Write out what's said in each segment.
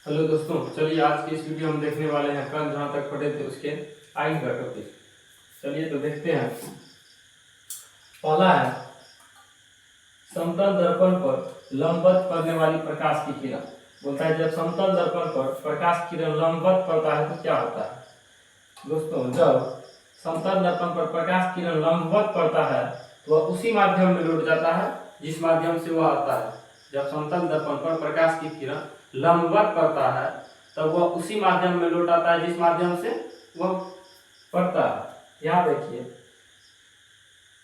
Hello दोस्तों, चलिए आज की इस वीडियो हम देखने वाले हैं कल जहाँ तक पढ़े थे उसके आगे का टॉपिक। चलिए तो देखते हैं। पहला है समतल दर्पण पर लंबवत पड़ने वाली प्रकाश की किरण। बोलता है जब समतल दर्पण पर प्रकाश किरण लंबवत पड़ता है तो क्या होता है। दोस्तों, जब समतल दर्पण पर प्रकाश किरण लंबवत पड़ता है तो वह उसी माध्यम में लौट जाता है जिस माध्यम से वह आता है। जब समतल दर्पण पर प्रकाश की किरण लंबवत पड़ता है तब वह उसी माध्यम में लौट आता है जिस माध्यम से वह पड़ता है। यहाँ देखिए,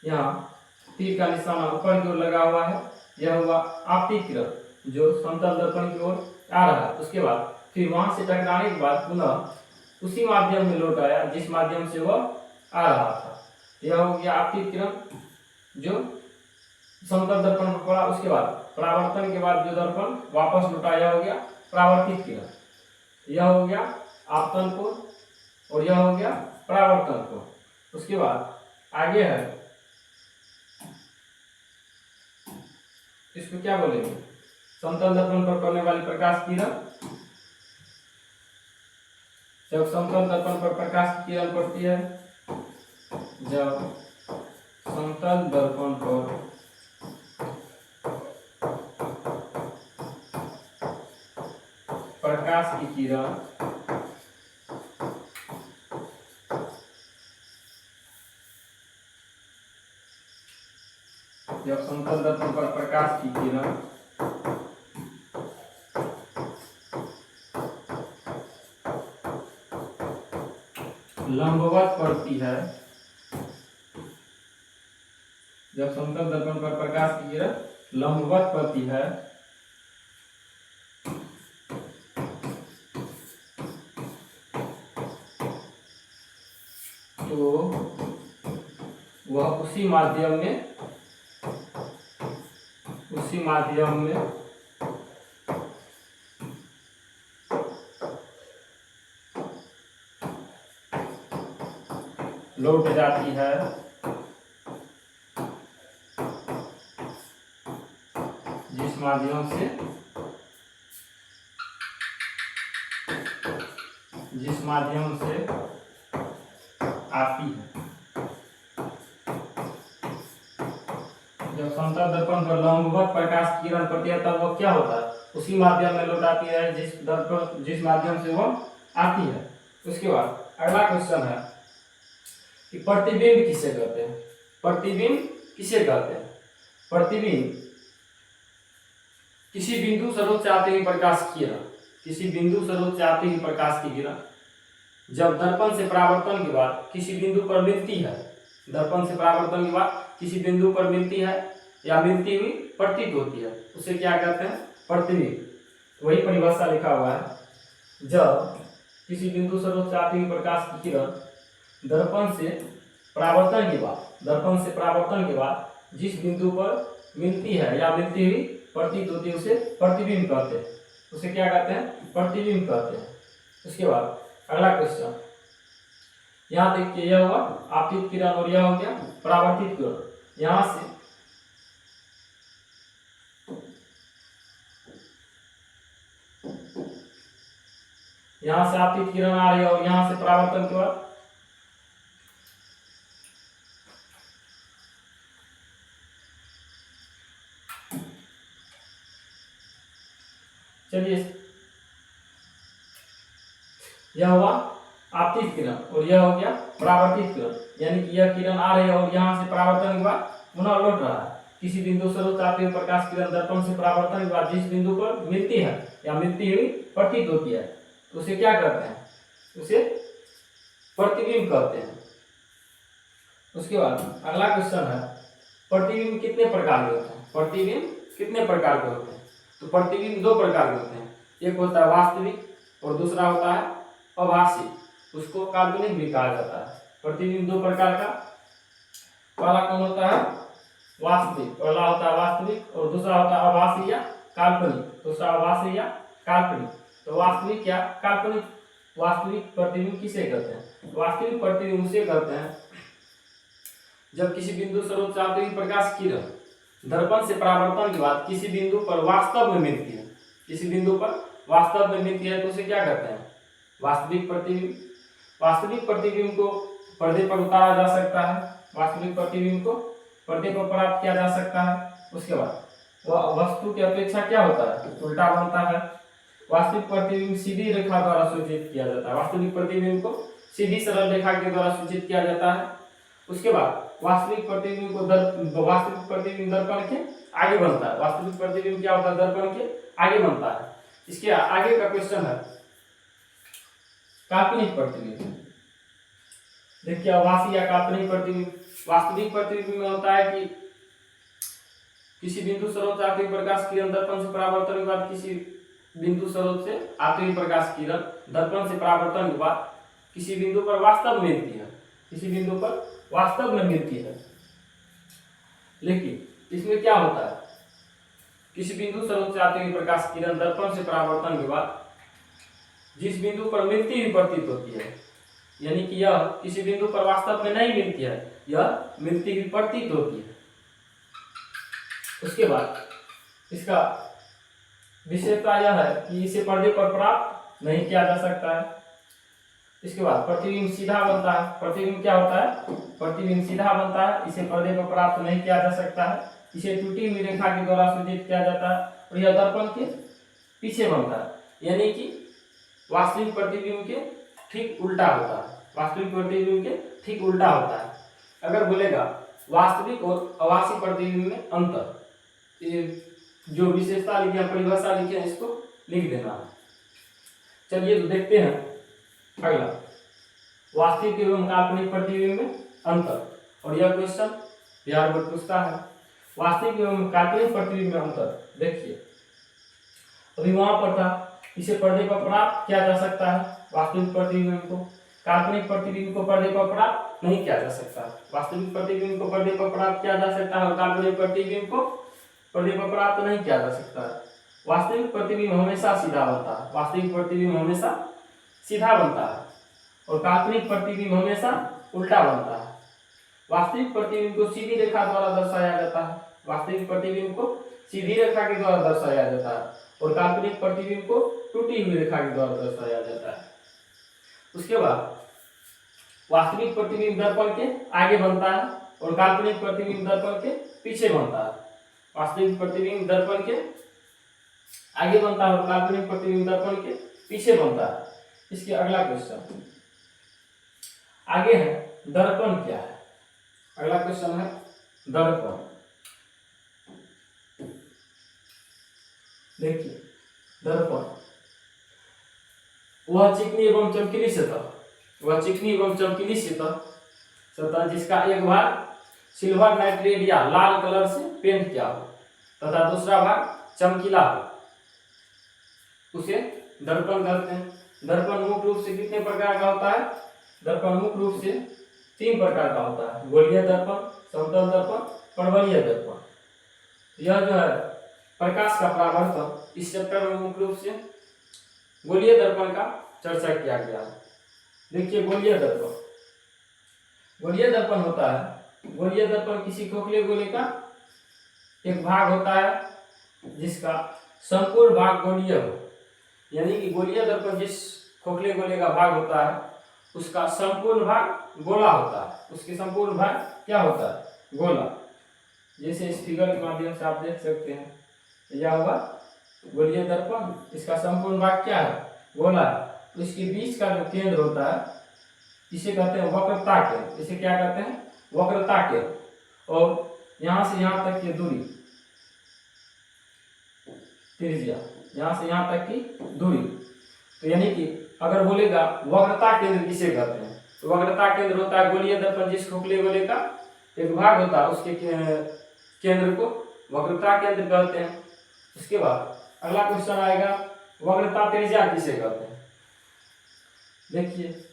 यहाँ तीर का निशाना ऊपर की ओर लगा हुआ है। यह हुआ आपतित किरण जो समतल दर्पण की ओर आ रहा है। उसके बाद फिर वहां से टकराने के बाद पुनः उसी माध्यम में लौट आया जिस माध्यम से वह आ रहा था। यह हो गया आपतित किरण जो समतल दर्पण पर पड़ा। उसके बाद परावर्तन के बाद जो दर्पण वापस लौटा, यह हो गया परावर्तित किरण। यह हो गया आपतन कोण और यह हो गया परावर्तन कोण। उसके बाद आगे है, इसको क्या बोलेंगे, समतल दर्पण पर पड़ने वाली प्रकाश किरण। जब समतल दर्पण पर प्रकाश की किरण पड़ती है, जब समतल दर्पण पर प्रकाश की किरण जब समतल दर्पण पर प्रकाश की किरण लंबवत पड़ती है, जब समतल दर्पण पर प्रकाश की किरण लंबवत पड़ती है तो वह उसी माध्यम में लौट जाती है जिस माध्यम से आती है। जब समतल दर्पण पर लंबवत प्रकाश की किरण पड़ती है तब वह क्या होता है, उसी माध्यम में लौट आती है जिस माध्यम से वह आती है। उसके बाद अगला क्वेश्चन है कि प्रतिबिंब किसे कहते हैं। प्रतिबिंब किसी बिंदु स्रोत से आती हुई प्रकाश की किरण जब दर्पण से परावर्तन के बाद किसी बिंदु पर मिलती है या मिलती हुई प्रतीत होती है, उसे क्या कहते हैं, प्रतिबिंब। वही परिभाषा लिखा हुआ है। जब किसी बिंदु स्रोत से आती हुई प्रकाश की किरण दर्पण से परावर्तन के बाद जिस बिंदु पर मिलती है या मिलती हुई प्रतीत होती है उसे प्रतिबिंब कहते हैं। उसे क्या कहते हैं, प्रतिबिंब कहते हैं। उसके बाद अगला क्वेश्चन, यहाँ देखिए, यह हुआ आपतित किरण और यह हो गया परावर्तित किरण। यहाँ से आपतित किरण आ रही है और यहाँ से परावर्तन के बाद चलिए, यह हुआ आपतित किरण और यह हो गया परावर्तित किरण। यानी कि यह किरण आ रही है और यहाँ से परावर्तन के बाद पुनः लौट रहा है। किसी बिंदु स्रोत से आती हुई प्रकाश किरण दर्पण से परावर्तन के बाद जिस बिंदु पर मिलती है या मिलती हुई प्रतीत होती है तो उसे क्या कहते हैं, उसे प्रतिबिंब कहते हैं। उसके बाद अगला क्वेश्चन है, प्रतिबिंब कितने प्रकार के होते हैं। तो प्रतिबिंब दो प्रकार के होते हैं। एक होता है वास्तविक और दूसरा होता है आभासी, उसको काल्पनिक भी कहा जाता है। प्रतिबिंब दो प्रकार का, पहला कौन होता है, वास्तविक। पहला होता है वास्तविक और दूसरा होता है आभासी या काल्पनिक। तो वास्तविक या काल्पनिक, वास्तविक प्रतिबिंब किसे कहते हैं, वास्तविक प्रतिबिंब उसे कहते हैं जब किसी बिंदु स्रोत से आती हुई प्रकाश किरण दर्पण से परावर्तन के बाद किसी बिंदु पर वास्तव में मिलती है, किसी बिंदु पर वास्तव में मिलती है तो उसे क्या कहते हैं? वास्तविक प्रतिबिंब। वास्तविक प्रतिबिंब को पर्दे पर उतारा जा सकता है, वास्तविक प्रतिबिंब को पर्दे पर प्राप्त किया जा सकता है। उसके बाद वह वस्तु की अपेक्षा क्या होता है? उल्टा बनता है। वास्तविक प्रतिबिंब सीधी रेखा द्वारा सूचित किया जाता है, वास्तविक प्रतिबिंब को सीधी सरल रेखा के द्वारा सूचित किया जाता है। उसके बाद वास्तविक प्रतिबिंब को वास्तविक प्रतिबिंब दर्पण के आगे बनता है। वास्तविक प्रतिबिंब क्या होता है? दर्पण के आगे बनता है। इसके आगे का क्वेश्चन है काल्पनिक प्रतिबिंब। देखिए आभासी या काल्पनिक प्रतिबिंब। वास्तविक प्रतिबिंब में होता है कि किसी बिंदु स्रोत से आती हुई प्रकाश किरण दर्पण से परावर्तन के बाद किसी बिंदु स्रोत से आती हुई प्रकाश किरण दर्पण से परावर्तन के बाद किसी बिंदु पर वास्तव में मिलती है, किसी बिंदु पर वास्तव में मिलती है। लेकिन इसमें क्या होता है? किसी बिंदु स्रोत से आती हुई प्रकाश किरण दर्पण से परावर्तन के बाद जिस बिंदु पर मिलती हुई प्रतीत होती है, यानी कि यह किसी बिंदु पर वास्तव में नहीं मिलती है, यह मिलती हुई प्रतीत होती है। उसके बाद इसका विशेषता यह है कि इसे पर्दे पर प्राप्त नहीं किया जा सकता है। इसके बाद प्रतिबिंब सीधा बनता है। प्रतिबिंब क्या होता है? प्रतिबिंब सीधा बनता है, इसे पर्दे पर प्राप्त नहीं किया जा सकता है, इसे टूटी हुई रेखा के द्वारा सूचित किया जाता है और यह दर्पण के पीछे बनता है, यानी कि वास्तविक प्रतिबिंब के ठीक उल्टा होता है। वास्तविक प्रतिबिंब के ठीक उल्टा होता है। अगर बोलेगा वास्तविक और आभासी प्रतिबिंब में अंतर, जो विशेषता लिखी है, परिभाषा लिखी है, इसको लिख देना है। चलिए तो देखते हैं अगला, वास्तविक एवं काल्पनिक प्रतिबिंब में अंतर। और यह क्वेश्चन बिहार बोर्ड पूछता है, वास्तविक एवं काल्पनिक प्रतिबिंब में अंतर। देखिए अभी वहां पर था इसे पर्दे पर प्राप्त किया जा सकता है वास्तविक प्रतिबिंब को, काल्पनिक प्रतिबिंब को पर्दे पर प्राप्त नहीं किया जा सकता। वास्तविक प्रतिबिंब को पर्दे पर प्राप्त किया जा सकता है और काल्पनिक प्रतिबिंब को पर्दे पर प्राप्त नहीं किया जा सकता है। वास्तविक प्रतिबिंब हमेशा सीधा बनता है, वास्तविक प्रतिबिंब हमेशा सीधा बनता है और काल्पनिक प्रतिबिंब हमेशा उल्टा बनता है। वास्तविक प्रतिबिंब को सीधी रेखा द्वारा दर्शाया जाता है, वास्तविक प्रतिबिंब को सीधी रेखा के द्वारा दर्शाया जाता है और काल्पनिक प्रतिबिंब को टूटी हुई रेखा के द्वारा दर्शाया जाता है। उसके बाद वास्तविक प्रतिबिंब दर्पण के आगे बनता है और काल्पनिक प्रतिबिंब दर्पण के पीछे बनता है। वास्तविक प्रतिबिंब दर्पण के आगे बनता है और काल्पनिक प्रतिबिंब दर्पण के पीछे बनता है। इसके अगला क्वेश्चन आगे है, दर्पण क्या है? अगला क्वेश्चन है दर्पण। देखिए दर्पण वह चिकनी एवं चमकीली सतह, वह चिकनी एवं चमकीली सतह जिसका एक भाग सिल्वर नाइट्रेट या लाल कलर से पेंट किया हो तथा दूसरा भाग चमकीला हो, उसे दर्पण कहते हैं। दर्पण मुख्य रूप से कितने प्रकार का होता है? दर्पण मुख्य रूप से 3 प्रकार का होता है, गोलीय दर्पण, समतल दर्पण, परवलयीय दर्पण। यह जो है प्रकाश का परावर्तन, इस चैप्टर में मुख्य रूप से गोलीय दर्पण का चर्चा किया गया है। देखिए गोलीय दर्पण, गोलीय दर्पण होता है, गोलीय दर्पण किसी खोखले गोले का एक भाग होता है जिसका संपूर्ण भाग गोलीय हो, यानी कि गोलीय दर्पण जिस खोखले गोले का भाग होता है उसका संपूर्ण भाग गोला होता है, उसके संपूर्ण भाग क्या होता है? गोला। जैसे इस फिगर के माध्यम से आप देख सकते हैं, यह हुआ गोलीय दर्पण, इसका संपूर्ण भाग क्या है? गोला है। तो इसके बीच का जो केंद्र होता है इसे कहते हैं वक्रता केंद्र। इसे क्या कहते हैं? वक्रता केंद्र। और यहां से यहां तक की दूरी, त्रिज्या, यहां से यहां तक की दूरी। तो यानी कि अगर बोलेगा वक्रता केंद्र किसे कहते हैं, तो वक्रता केंद्र होता है गोलीय दर्पण जिस खोखले गोले का एक भाग होता है उसके केंद्र को वक्रता केंद्र कहते हैं। उसके बाद अगला क्वेश्चन आएगा, वक्रता त्रिज्या किसे कहते हैं? देखिए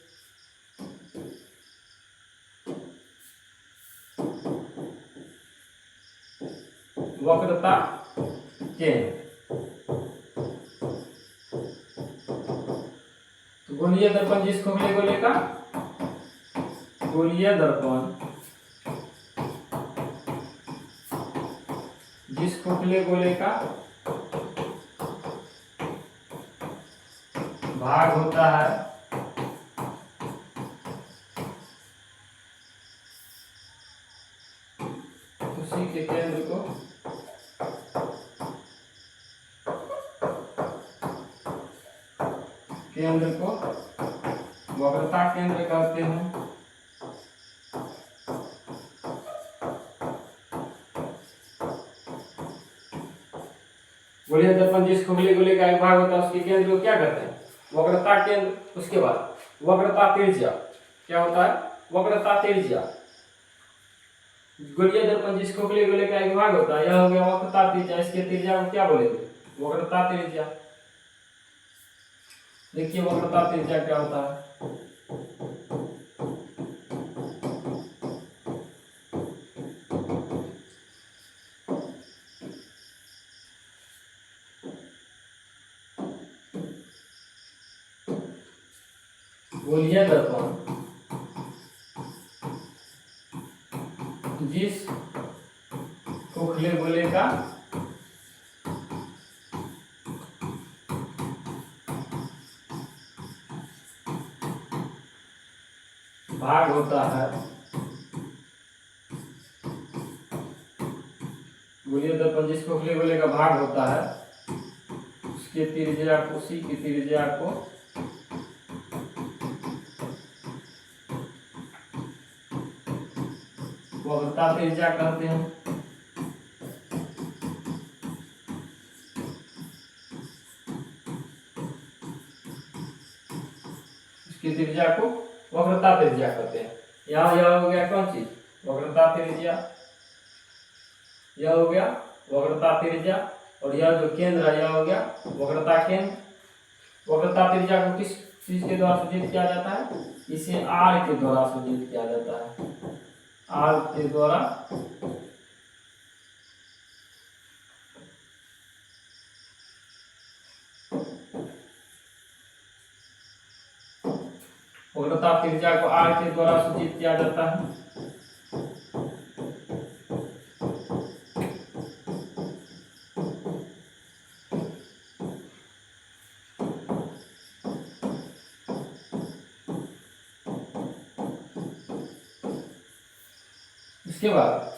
वक्रता केंद्र, तो गोलीय दर्पण जिस खोखले गोले का, गोलीय दर्पण जिस खोखले गोले का भाग होता है उसी के केंद्र को वक्रता केंद्र कहते हैं। गोलीय दर्पण जिस खोखले गोले का एक भाग होता है उसके केंद्र को क्या कहते हैं? वक्रता केंद्र। उसके बाद वक्रता त्रिज्या क्या होता है? वक्रता त्रिज्या। गोलीय दर्पण जिस खोखले गोले का एक भाग होता है यह हो गया वक्रता त्रिज्या। इसके त्रिज्या को क्या बोलेंगे? वक्रता त्रिज्या। देखिए वक्रता त्रिज्या क्या होता है। गोलीय दर्पण जिस खोखले गोले का भाग होता है, गोलीय दर्पण जिस खोखले गोले का भाग होता है उसके त्रिज्या को, उसी की त्रिज्या को वक्रता त्रिज्या कहते हैं। इसकी त्रिज्या को वक्रता त्रिज्या कहते हैं। यहाँ यह हो गया कौन चीज? वक्रता त्रिज्या। यह हो गया वक्रता त्रिज्या और यह जो केंद्र है यह हो गया वक्रता केंद्र। वक्रता त्रिज्या को किस चीज के द्वारा सूचित किया जाता है? इसे आर के द्वारा सूचित किया जाता है। आर के द्वारा वक्रता त्रिज्या को आर के द्वारा सूचित किया जाता है। उसके बाद